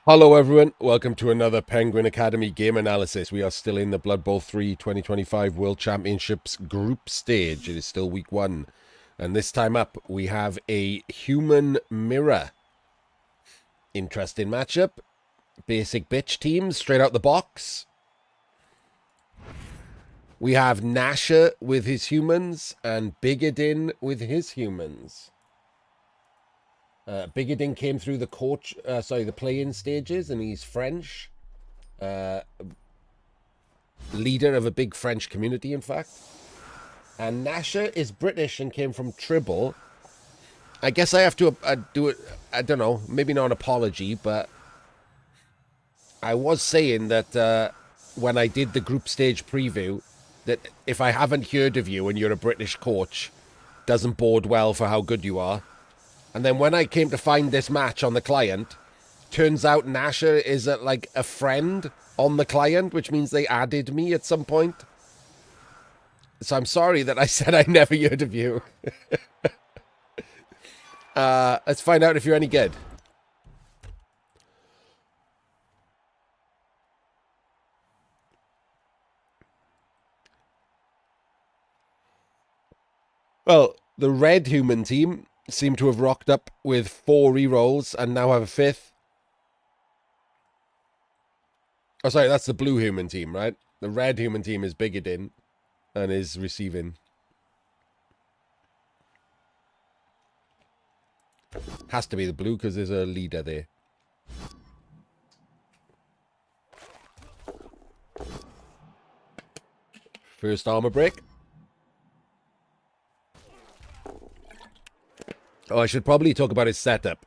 Hello everyone, welcome to another Penguin Academy game analysis. We are still in the Blood Bowl 3 2025 World Championships group stage. It is still week 1. And this time up, we have a human mirror. Interesting matchup. Basic bitch teams straight out the box. We have Gnasher with his humans and Bigadin with his humans. Bigadin came through the the play-in stages, and he's French. Leader of a big French community, in fact. And Gnasher is British and came from Tribble. I guess I have to do it, I don't know, maybe not an apology, but I was saying that when I did the group stage preview, that if I haven't heard of you and you're a British coach, doesn't bode well for how good you are. And then when I came to find this match on the client, turns out Gnasher is like a friend on the client, which means they added me at some point. So I'm sorry that I said I never heard of you. Let's find out if you're any good. Well, the red human team seem to have rocked up with 4 rerolls and now have a 5th. Oh, sorry, that's the blue human team, right? The red human team is Bigadin and is receiving. Has to be the blue because there's a leader there. First armor break. Oh, I should probably talk about his setup.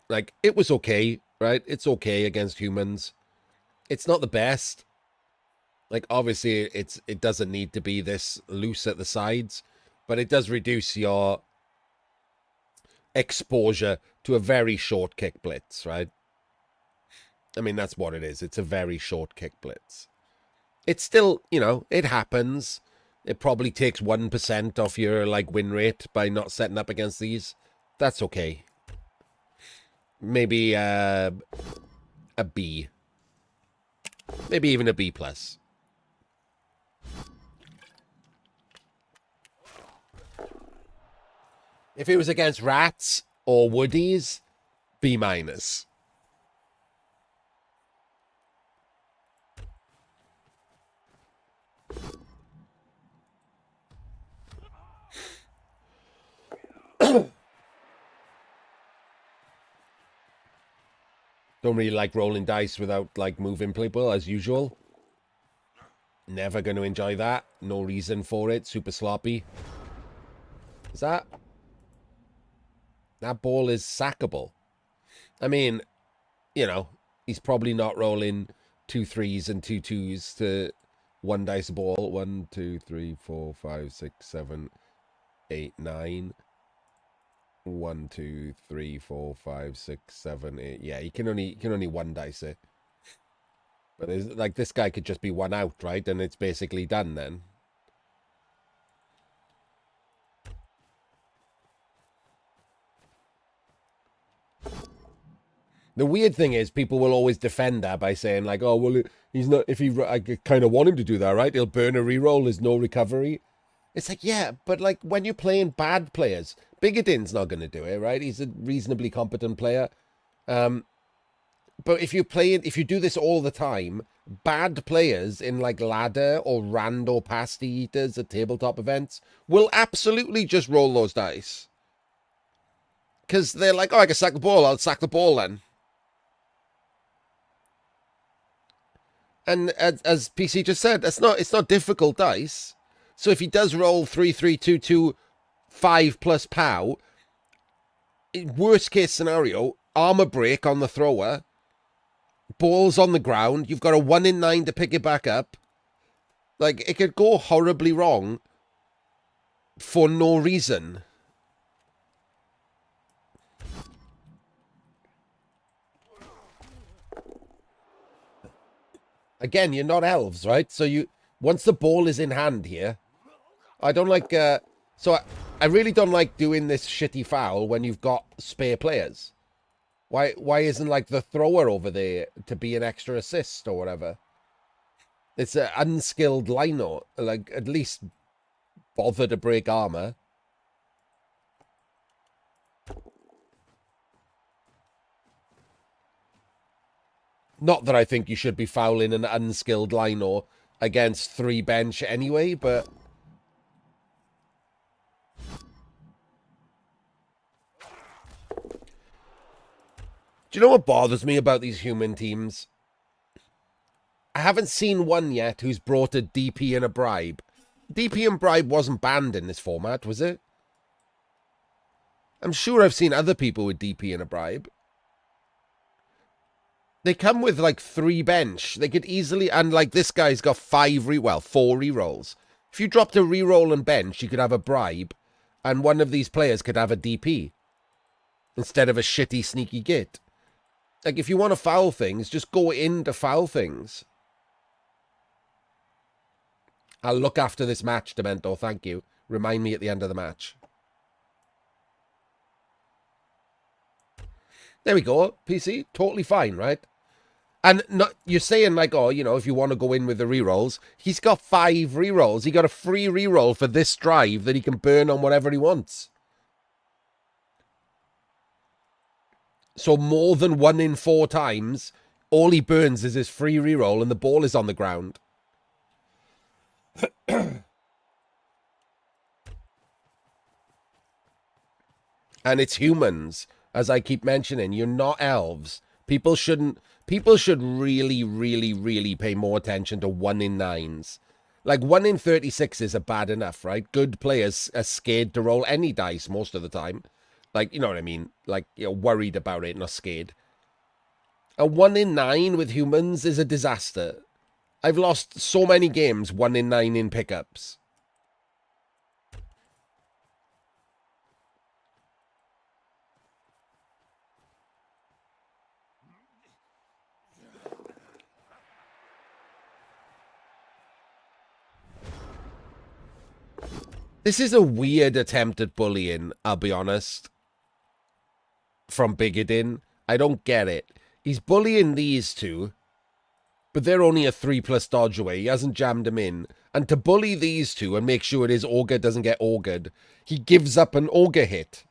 Like, it was okay, right? It's okay against humans. It's not the best. Like, obviously, it doesn't need to be this loose at the sides, but it does reduce your exposure to a very short kick blitz, right? I mean, that's what it is. It's a very short kick blitz. It's still, you know, it happens. It probably takes 1% off your, like, win rate by not setting up against these. That's okay. Maybe a B. Maybe even a B plus. If it was against rats or woodies, B minus. Don't really like rolling dice without, like, moving people, as usual. Never going to enjoy that. No reason for it. Super sloppy. Is that... That ball is sackable. I mean, you know, he's probably not rolling 2 3s and 2 2s to one dice ball. 1, 2, 3, 4, 5, 6, 7, 8, 9. 1, 2, 3, 4, 5, 6, 7, 8. Yeah, he can only one dice it. But there's, like, this guy could just be one out, right? And it's basically done then. The weird thing is, people will always defend that by saying, like, oh, well, he's not, if he, I kind of want him to do that, right? He'll burn a reroll, there's no recovery. It's like, yeah, but, like, when you're playing bad players, Bigadin's not going to do it, right? He's a reasonably competent player. But if you do this all the time, bad players in, like, ladder or rando pasty eaters at tabletop events will absolutely just roll those dice. Because they're like, oh, I can sack the ball, I'll sack the ball then. And as PC just said, it's not difficult dice. So if he does roll 3 3 2 2 5 plus POW, worst case scenario, armor break on the thrower, ball's on the ground, you've got a 1 in 9 to pick it back up. Like, it could go horribly wrong for no reason. Again, you're not elves, right? So once the ball is in hand here, I don't like, so I really don't like doing this shitty foul when you've got spare players. Why isn't like the thrower over there to be an extra assist or whatever? It's an unskilled lino. Like, at least bother to break armor. Not that I think you should be fouling an unskilled lino against 3 bench anyway, but... Do you know what bothers me about these human teams? I haven't seen one yet who's brought a DP and a bribe. DP and bribe wasn't banned in this format, was it? I'm sure I've seen other people with DP and a bribe. They come with like 3 bench. They could easily, and like this guy's got 4 rerolls. If you dropped a reroll and bench, you could have a bribe, and one of these players could have a DP instead of a shitty sneaky git. Like, if you want to foul things, just go in to foul things. I'll look after this match, Demento, thank you. Remind me at the end of the match. There we go, PC. Totally fine, right? And not, you're saying, like, oh, you know, if you want to go in with the rerolls, he's got 5 rerolls. He got a free reroll for this drive that he can burn on whatever he wants. So more than 1 in 4 times, all he burns is his free reroll and the ball is on the ground. And it's humans, as I keep mentioning. You're not elves. People should really, really, really pay more attention to 1 in 9s. Like, 1 in 36s are bad enough, right? Good players are scared to roll any dice most of the time. Like, you know what I mean? Like, you're worried about it, not scared. A 1 in 9 with humans is a disaster. I've lost so many games 1 in 9 in pickups. This is a weird attempt at bullying, I'll be honest. From Bigadin. I don't get it. He's bullying these two, but they're only a 3+ dodge away. He hasn't jammed them in. And to bully these two and make sure his ogre doesn't get ogred, he gives up an ogre hit.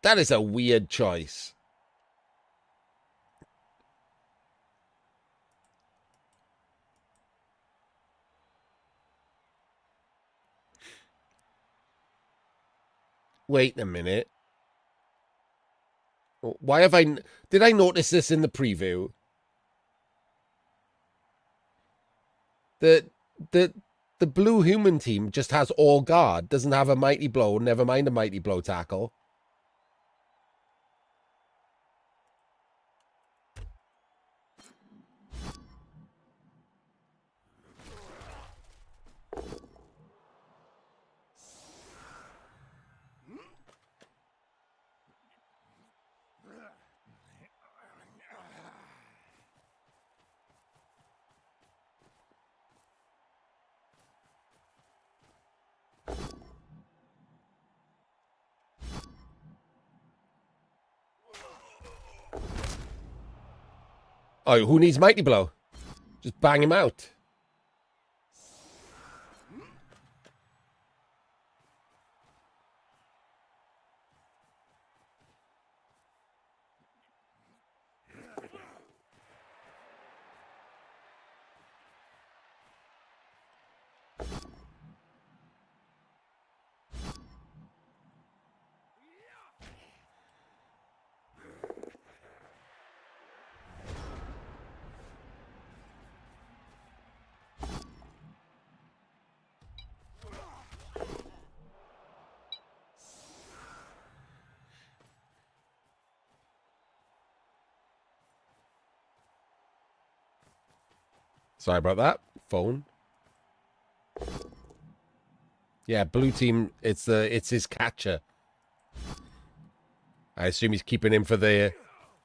That is a weird choice. Wait a minute. Why have I... Did I notice this in the preview? The blue human team just has all guard. Doesn't have a mighty blow. Never mind a mighty blow tackle. Oh, who needs mighty blow? Just bang him out. Sorry about that. Phone. Yeah, blue team, it's his catcher. I assume he's keeping him for the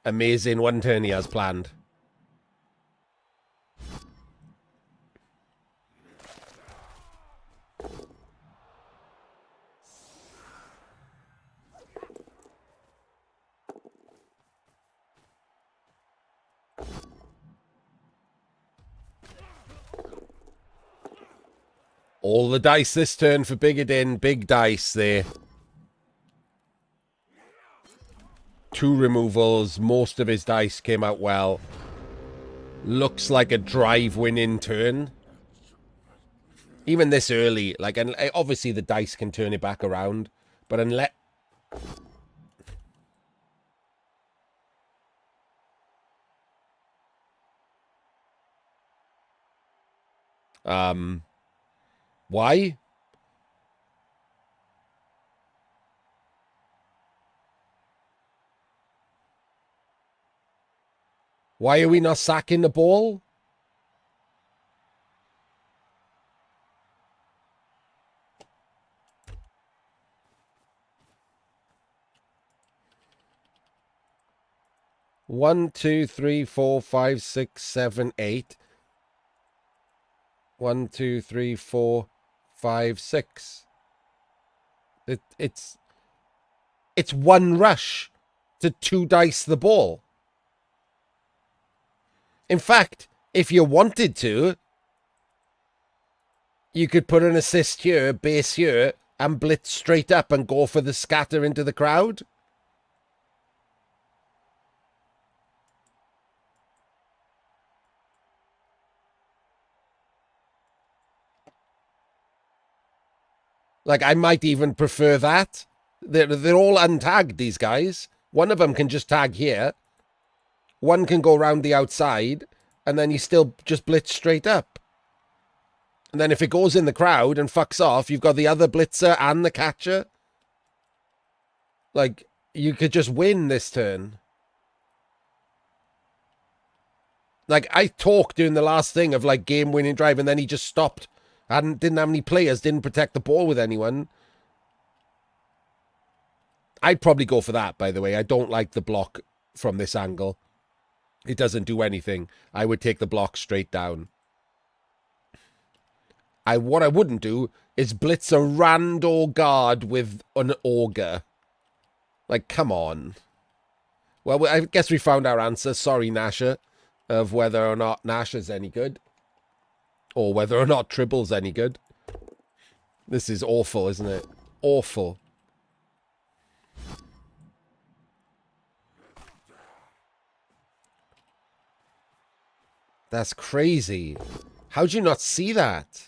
amazing 1 turn he has planned. All the dice this turn for Bigadin. Big dice there. 2 removals. Most of his dice came out well. Looks like a drive winning turn. Even this early, like, and obviously the dice can turn it back around, but unless... Why? Why are we not sacking the ball? One, 2, 3, 4, 5, 6, 7, 8. 1, 2, 3, 4, 5, 6. It's one rush to 2 dice the ball. In fact, if you wanted to, you could put an assist here, base here, and blitz straight up and go for the scatter into the crowd. Like, I might even prefer that. They're all untagged, these guys. One of them can just tag here. One can go around the outside, and then you still just blitz straight up. And then if it goes in the crowd and fucks off, you've got the other blitzer and the catcher. Like, you could just win this turn. Like, I talked during the last thing of, like, game-winning drive, and then he just stopped. Didn't have any players, didn't protect the ball with anyone. I'd probably go for that, by the way. I don't like the block from this angle. It doesn't do anything. I would take the block straight down. What I wouldn't do is blitz a rando guard with an auger. Like, come on. Well, I guess we found our answer. Sorry, Gnasher, of whether or not Gnasher's any good. Or whether or not Tribble's any good. This is awful, isn't it? Awful. That's crazy. How'd you not see that?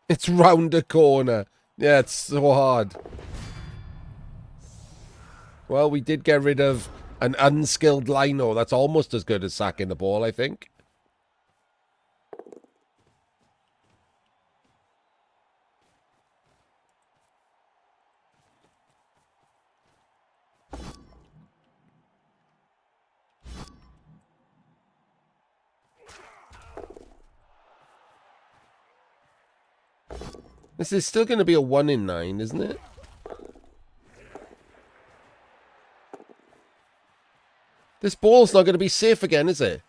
It's round the corner. Yeah, it's so hard. Well, we did get rid of an unskilled lino. That's almost as good as sacking the ball, I think. This is still going to be a 1 in 9, isn't it? This ball's not going to be safe again, is it?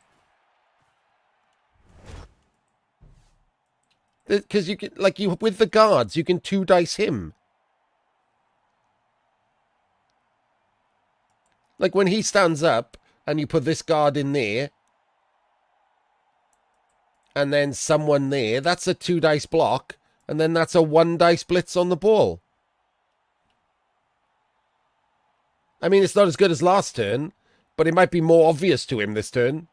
Because you can, like, with the guards, you can 2 dice him. Like, when he stands up and you put this guard in there, and then someone there, that's a 2 dice block, and then that's a 1 dice blitz on the ball. I mean, it's not as good as last turn, but it might be more obvious to him this turn.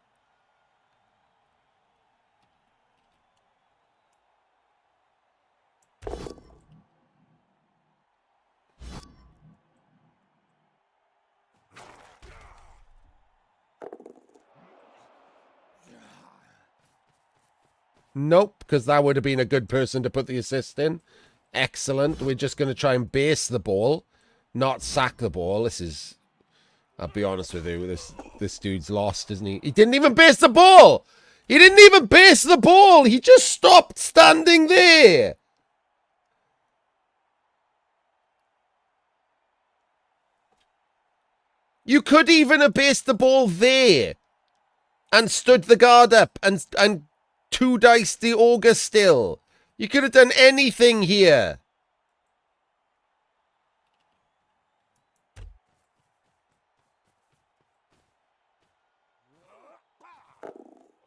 Nope, because that would have been a good person to put the assist in. Excellent. We're just going to try and base the ball, not sack the ball. This is... I'll be honest with you, this dude's lost, isn't he? He didn't even base the ball! He didn't even base the ball! He just stopped standing there! You could even have based the ball there and stood the guard up and two dice the ogre still. You could have done anything here.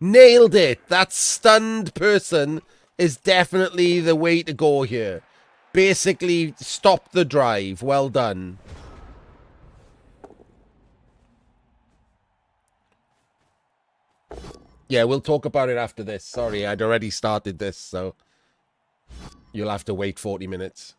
Nailed it. That stunned person is definitely the way to go here. Basically, stop the drive. Well done. Yeah, we'll talk about it after this. Sorry, I'd already started this, so you'll have to wait 40 minutes.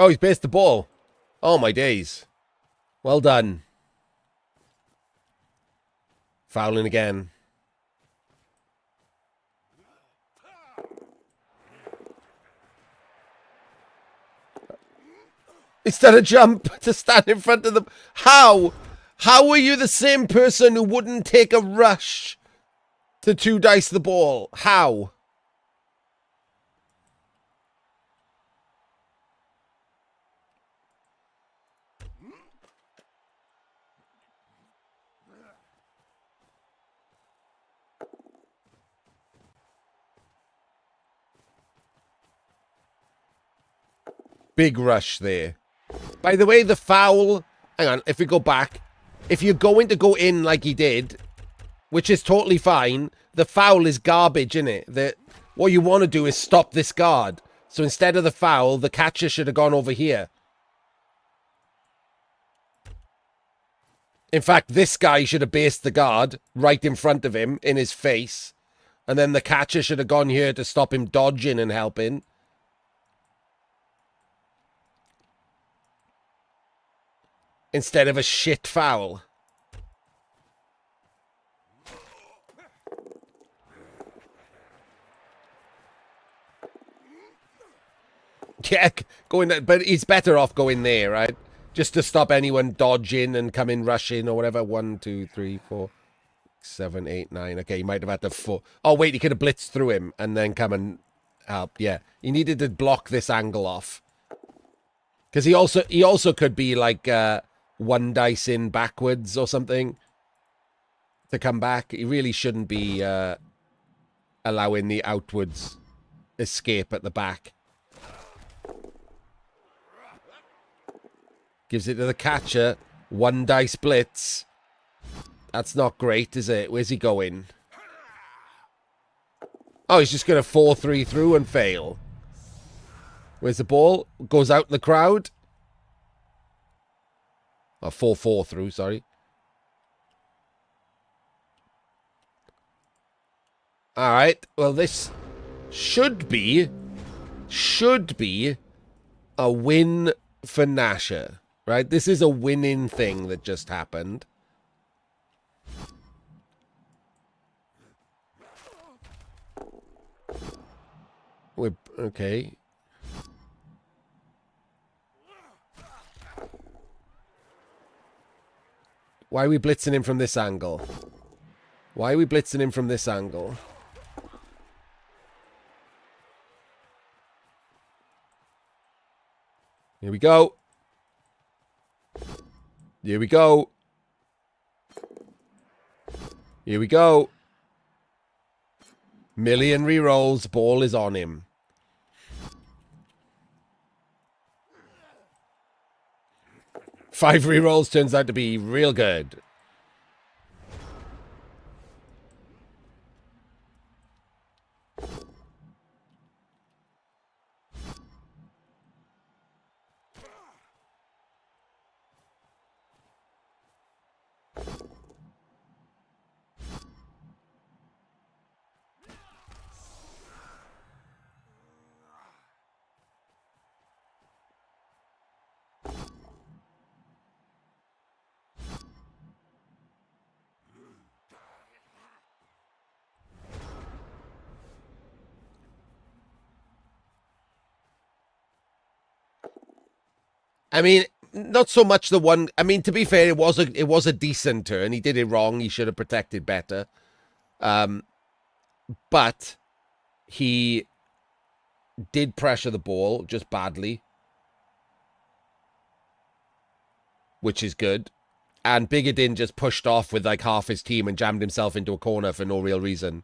Oh, he's based the ball. Oh, my days. Well done. Fouling again. He's done a jump to stand in front of them. How? How are you the same person who wouldn't take a rush to two dice the ball? How? Big rush there. By the way, the foul... Hang on, if we go back. If you're going to go in like he did, which is totally fine, the foul is garbage, innit? What you want to do is stop this guard. So instead of the foul, the catcher should have gone over here. In fact, this guy should have based the guard right in front of him, in his face. And then the catcher should have gone here to stop him dodging and helping. Instead of a shit foul. Yeah, going there, but he's better off going there, right? Just to stop anyone dodging and coming rushing or whatever. 1, 2, 3, 4, 7, 8, 9. Okay, he might have had to 4. Oh, wait, he could have blitzed through him and then come and help. Yeah, he needed to block this angle off. Because he also could be like one dice in backwards or something to come back. He really shouldn't be allowing the outwards escape at the back. Gives it to the catcher. One dice blitz. That's not great, is it? Where's he going? Oh, he's just going to 4-3 through and fail. Where's the ball? Goes out in the crowd. Oh, 4-4 through, sorry. All right. Well, this should be a win for Gnasher. Right? This is a winning thing that just happened. We're okay. Why are we blitzing him from this angle? Why are we blitzing him from this angle? Here we go. Here we go. Here we go. Million rerolls. Ball is on him. Five rerolls turns out to be real good. I mean, not so much the one. I mean, to be fair, it was a decent turn. He did it wrong. He should have protected better. But he did pressure the ball just badly, which is good. And Bigadin just pushed off with like half his team and jammed himself into a corner for no real reason.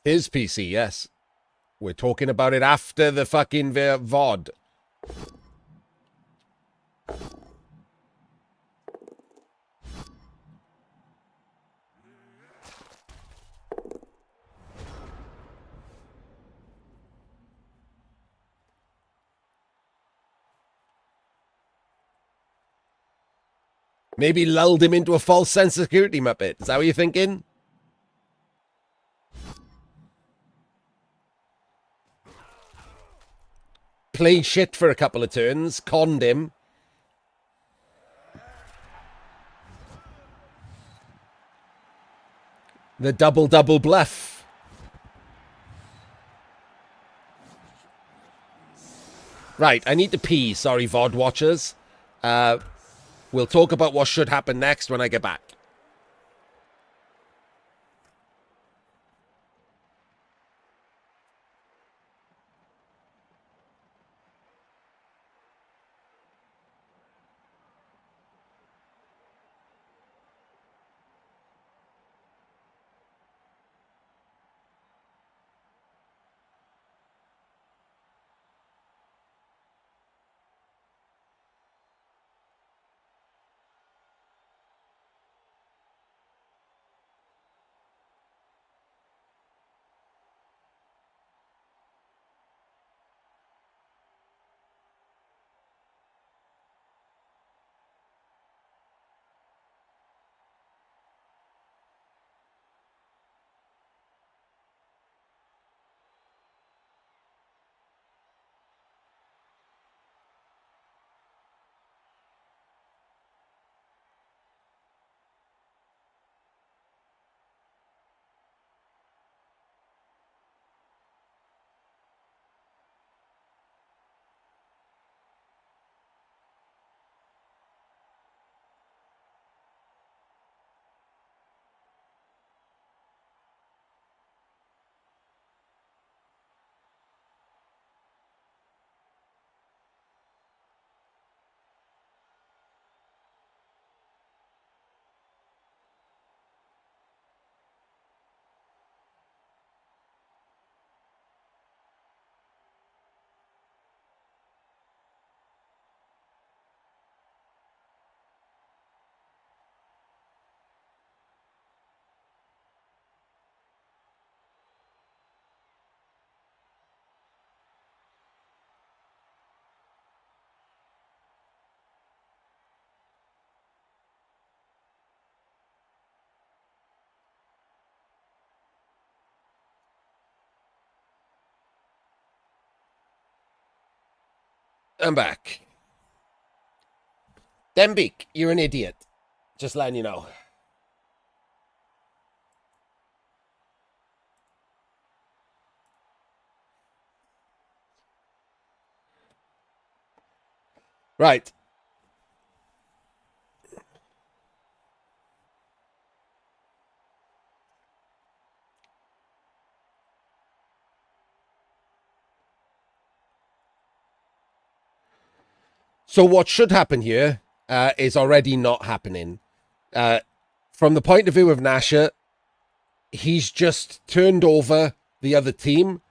His PC, yes. We're talking about it after the fucking VOD. Maybe lulled him into a false sense of security, Muppet. Is that what you're thinking? Played shit for a couple of turns, conned him. The double bluff. Right, I need to pee. Sorry, VOD watchers. We'll talk about what should happen next when I get back. I'm back. Dembeek, you're an idiot. Just letting you know. Right. So what should happen here is already not happening. From the point of view of Gnasher, he's just turned over the other team.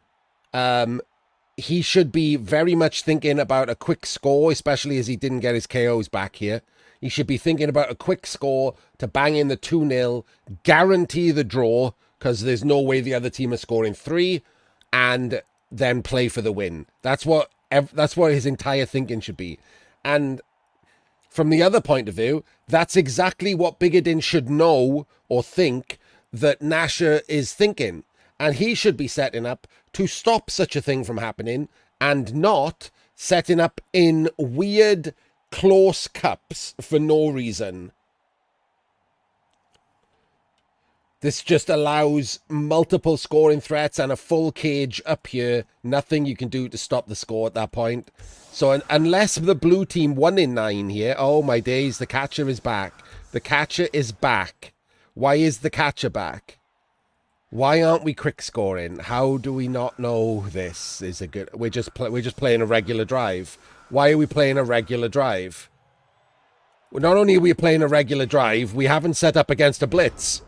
He should be very much thinking about a quick score, especially as he didn't get his KOs back here. He should be thinking about a quick score to bang in the 2-0, guarantee the draw, because there's no way the other team is scoring 3 and then play for the win. That's what his entire thinking should be. And from the other point of view, that's exactly what Bigadin should know or think that Gnasher is thinking. And he should be setting up to stop such a thing from happening and not setting up in weird, close cups for no reason. This just allows multiple scoring threats and a full cage up here. Nothing you can do to stop the score at that point. So unless the blue team won in 9 here, oh my days, the catcher is back. The catcher is back. Why is the catcher back? Why aren't we quick scoring? How do we not know this is a good... We're just playing a regular drive. Why are we playing a regular drive? Well, not only are we playing a regular drive, we haven't set up against a blitz.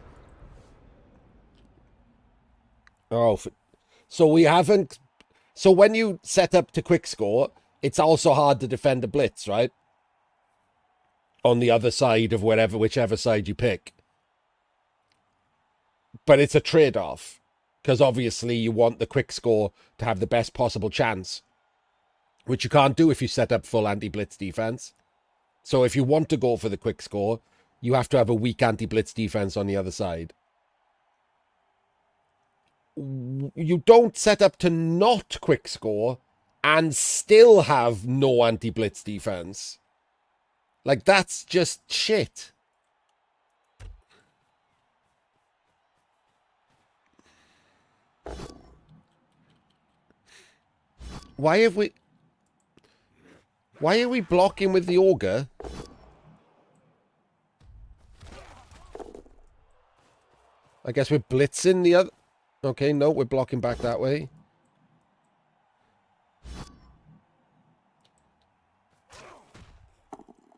Oh, so we haven't... So when you set up to quick score, it's also hard to defend a blitz, right? On the other side of whichever side you pick. But it's a trade-off, because obviously you want the quick score to have the best possible chance, which you can't do if you set up full anti-blitz defense. So if you want to go for the quick score, you have to have a weak anti-blitz defense on the other side. You don't set up to not quick score and still have no anti-blitz defense. Like, that's just shit. Why are we blocking with the auger? I guess we're blitzing the other... Okay, no, we're blocking back that way.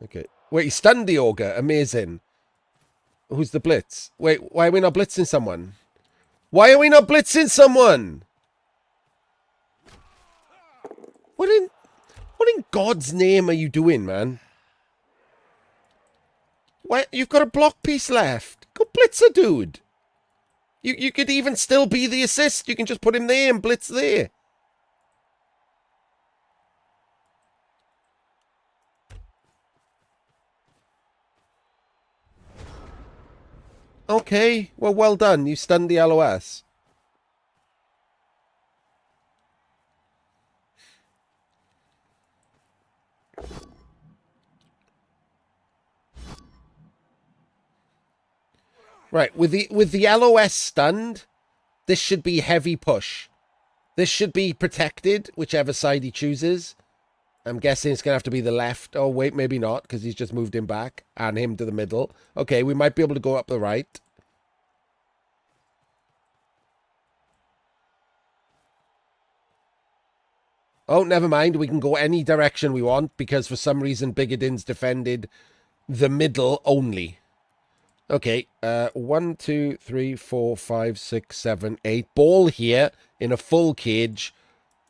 Okay. Wait, he stunned the auger. Amazing. Who's the blitz? Wait, why are we not blitzing someone? Why are we not blitzing someone? What in God's name are you doing, man? Why, you've got a block piece left. Go blitz a dude. You could even still be the assist. You can just put him there and blitz there. Okay, well done. You stunned the LOS. Right, with the LOS stunned, this should be heavy push. This should be protected, whichever side he chooses. I'm guessing it's going to have to be the left. Oh, wait, maybe not, because he's just moved him back and him to the middle. Okay, we might be able to go up the right. Oh, never mind. We can go any direction we want, because for some reason Bigadin's defended the middle only. Okay, 1, 2, 3, 4, 5, 6, 7, 8. Ball here in a full cage.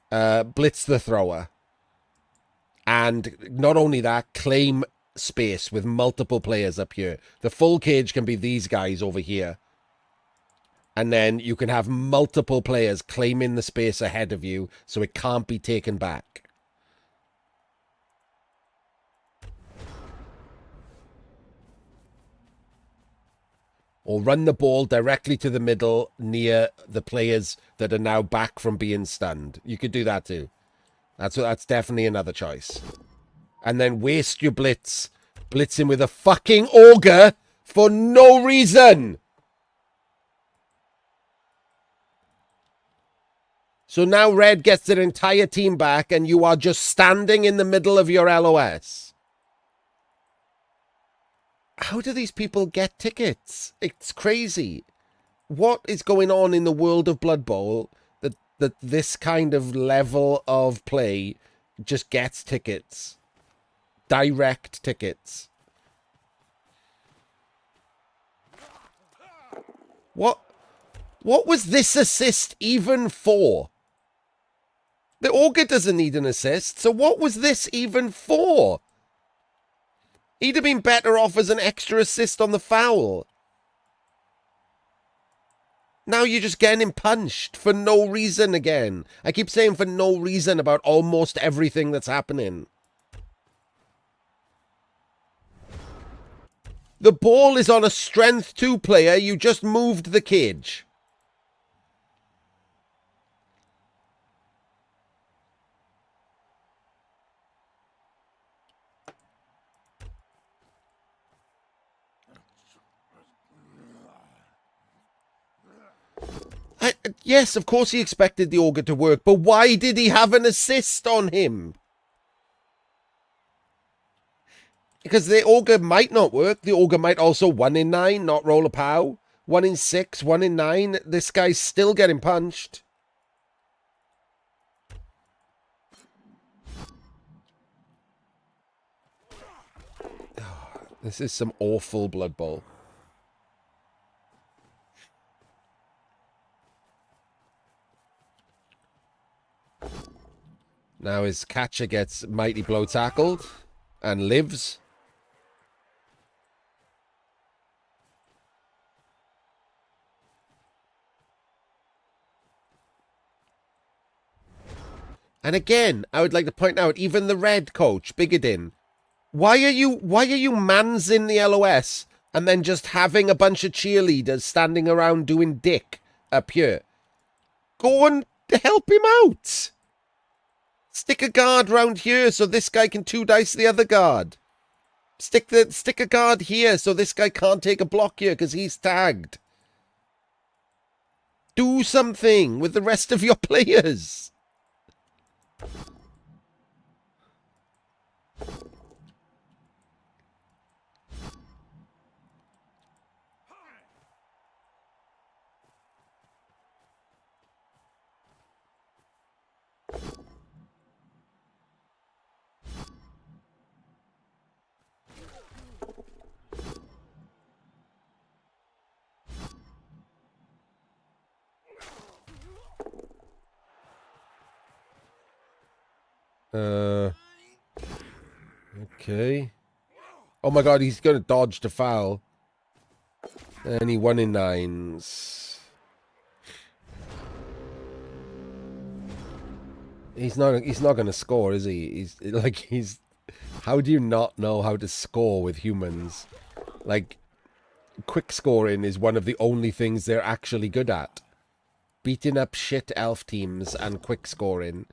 Blitz the thrower. And not only that, claim space with multiple players up here. The full cage can be these guys over here. And then you can have multiple players claiming the space ahead of you, so it can't be taken back. Or run the ball directly to the middle near the players that are now back from being stunned. You could do that too. That's definitely another choice. And then waste your blitz. Blitz him with a fucking auger for no reason. So now Red gets their entire team back and you are just standing in the middle of your LOS. How do these people get tickets? It's crazy. What is going on in the world of Blood Bowl that this kind of level of play just gets tickets? Direct tickets. What was this assist even for? The auger doesn't need an assist, so what was this even for? He'd have been better off as an extra assist on the foul. Now you're just getting him punched for no reason again. I keep saying for no reason about almost everything that's happening. The ball is on a strength 2 player. You just moved the cage. Yes, of course he expected the Ogre to work, but why did he have an assist on him? Because the Ogre might not work. The Ogre might also 1 in 9, not roll a POW. 1 in 6, 1 in 9. This guy's still getting punched. This is some awful Blood Bowl. Now his catcher gets Mighty Blow tackled and lives. And again, I would like to point out, even the red coach, Bigadin, why are you mansing the LOS and then just having a bunch of cheerleaders standing around doing dick up here? Go and help him out. Stick a guard round here so this guy can 2-dice the other guard. Stick a guard here so this guy can't take a block here because he's tagged. Do something with the rest of your players. Okay. Oh my god, he's gonna dodge the foul. And he 1 in 9s. He's not gonna score, is he? He's how do you not know how to score with humans? Like, quick scoring is one of the only things they're actually good at. Beating up shit elf teams and quick scoring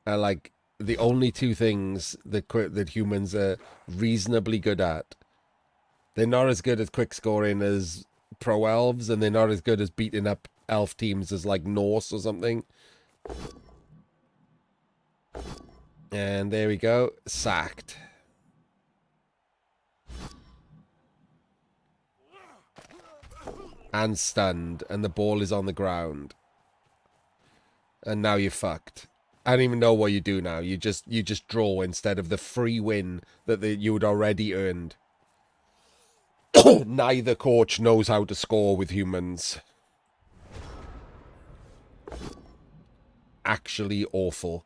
are like the only two things that humans are reasonably good at. They're not as good at quick scoring as pro elves, and they're not as good as beating up elf teams as like Norse or something. And there we go, sacked. And stunned, and the ball is on the ground. And now you're fucked. I don't even know what you do now. You just draw instead of the free win that you'd already earned. Neither coach knows how to score with humans. Actually awful.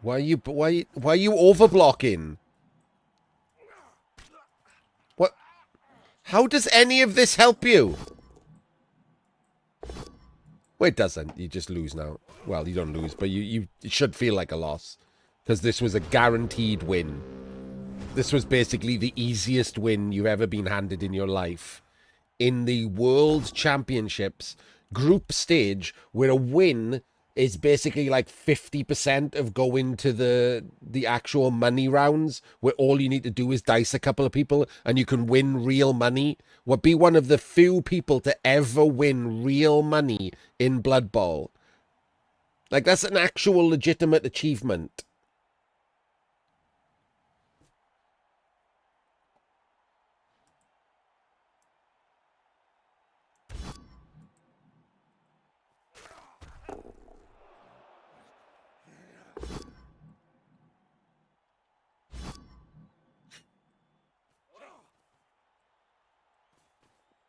Why are you overblocking? What? How does any of this help you? Well, it doesn't. You just lose now. Well, you don't lose, but you should feel like a loss. Because this was a guaranteed win. This was basically the easiest win you've ever been handed in your life. In the World Championships group stage, where a win is basically like 50% of going to the actual money rounds, where all you need to do is dice a couple of people and you can win real money. Would be one of the few people to ever win real money in Blood Bowl. Like, that's an actual legitimate achievement.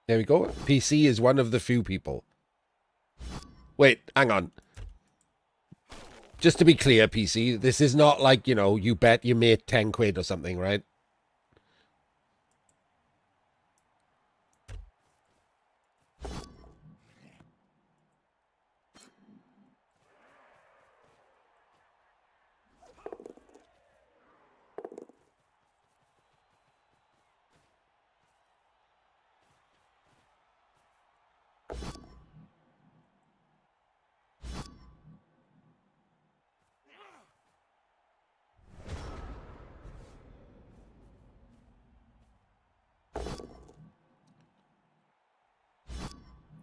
There we go. PC is one of the few people. Wait, hang on. Just to be clear, PC, this is not like, you know, you bet your mate 10 quid or something, right?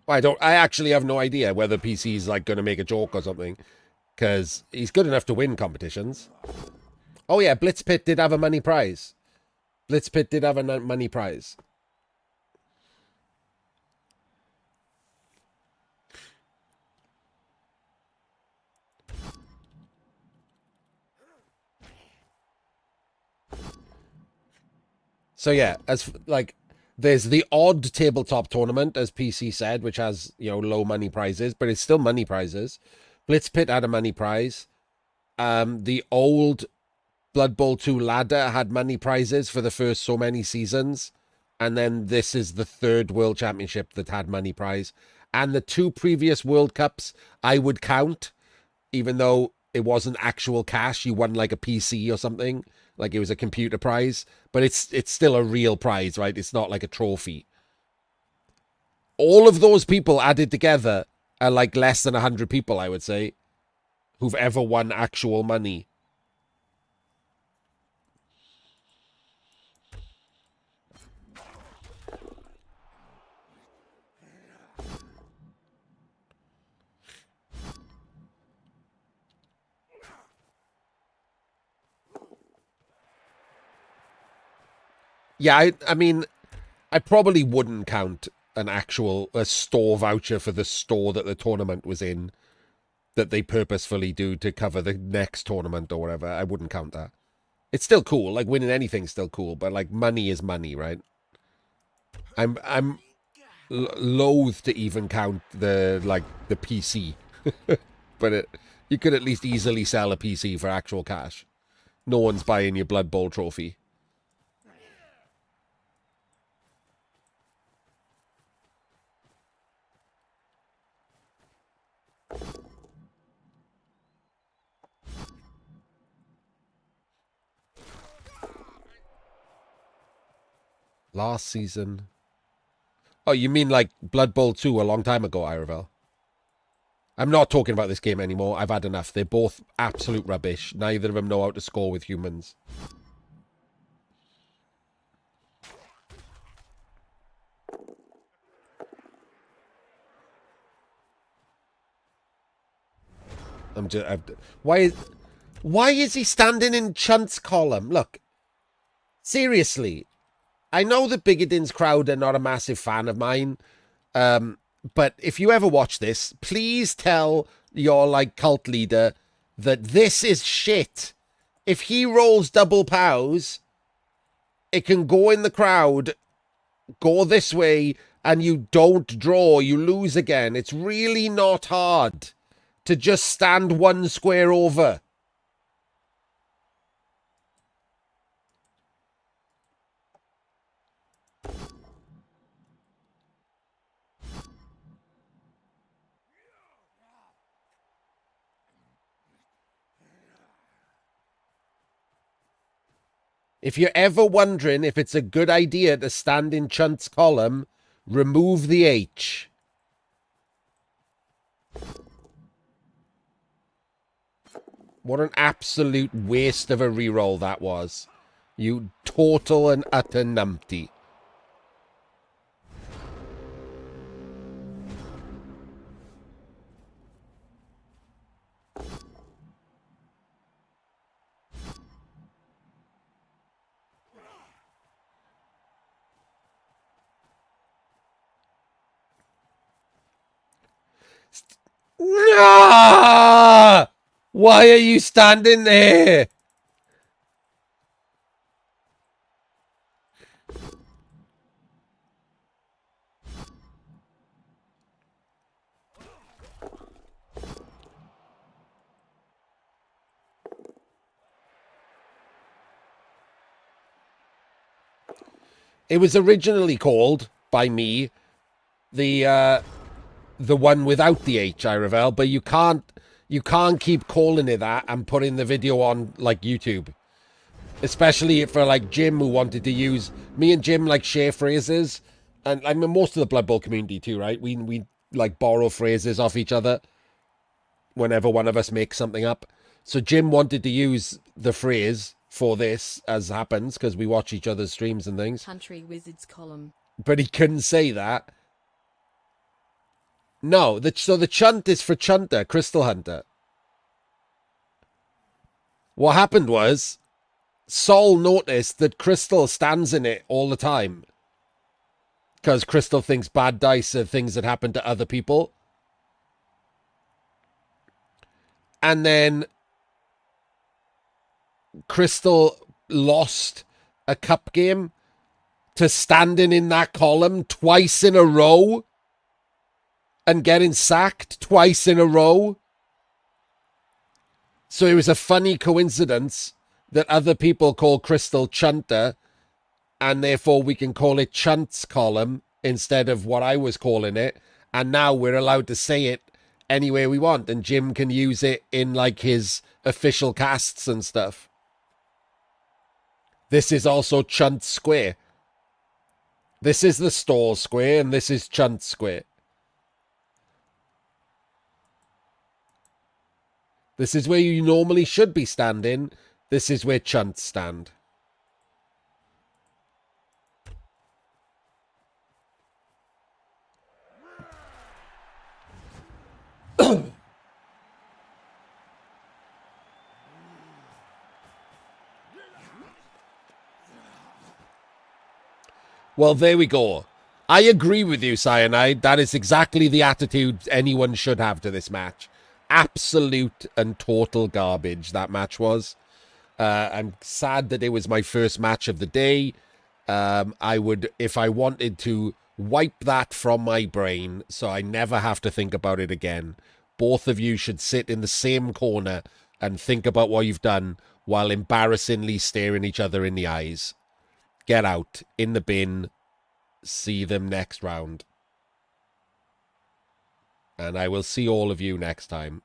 I actually have no idea whether PC's like going to make a joke or something, because he's good enough to win competitions. Oh yeah, Blitzpit did have a money prize. Blitzpit did have a money prize. So yeah, as like, there's the odd tabletop tournament, as PC said, which has, you know, low money prizes, but it's still money prizes. Blitzpit had a money prize. The old Blood Bowl 2 ladder had money prizes for the first so many seasons. And then this is the third World Championship that had money prize. And the two previous World Cups I would count, even though it wasn't actual cash. You won like a PC or something. Like it was a computer prize. But it's still a real prize, right? It's not like a trophy. All of those people added together are like less than 100 people, I would say, who've ever won actual money. Yeah, I mean, I probably wouldn't count an actual store voucher for the store that the tournament was in that they purposefully do to cover the next tournament or whatever. I wouldn't count that. It's still cool. Like winning anything's still cool, but like money is money, right? I'm loath to even count the PC, but you could at least easily sell a PC for actual cash. No one's buying your Blood Bowl trophy. Last season. Oh, you mean like Blood Bowl 2 a long time ago, Iravel? I'm not talking about this game anymore. I've had enough. They're both absolute rubbish. Neither of them know how to score with humans. Why is he standing in Chunt's column? Look, seriously, I know the Bigadin's crowd are not a massive fan of mine, but if you ever watch this, please tell your like cult leader that this is shit. If he rolls double pows, it can go in the crowd, go this way, and you don't draw, you lose again. It's really not hard to just stand one square over. If you're ever wondering if it's a good idea to stand in Chunt's column, remove the H. What an absolute waste of a reroll that was. You total and utter numpty. Ah! Why are you standing there? It was originally called by me the one without the H, I reveal, but you can't keep calling it that and putting the video on like YouTube. Especially for like Jim, who wanted to use me and Jim like share phrases, and I mean most of the Blood Bowl community too, right? We like borrow phrases off each other whenever one of us makes something up. So Jim wanted to use the phrase for this, as happens, because we watch each other's streams and things. Country Wizards column. But he couldn't say that. No, so the chunt is for Chunter, Crystal Hunter. What happened was, Sol noticed that Crystal stands in it all the time. Because Crystal thinks bad dice are things that happen to other people. And then Crystal lost a cup game to standing in that column twice in a row and getting sacked twice in a row. So it was a funny coincidence that other people call Crystal Chunter, and therefore we can call it Chunt's column instead of what I was calling it. And now we're allowed to say it any way we want, and Jim can use it in like his official casts and stuff. This is also Chunt Square. This is the store square, and this is Chunt Square. This is where you normally should be standing. This is where Chunts stand. Well, there we go. I agree with you, Cyanide. That is exactly the attitude anyone should have to this match. Absolute and total garbage that match was. I'm sad that it was my first match of the day. I would, if I wanted to, wipe that from my brain so I never have to think about it again. Both of you should sit in the same corner and think about what you've done while embarrassingly staring each other in the eyes. Get out, in the bin, see them next round. And I will see all of you next time.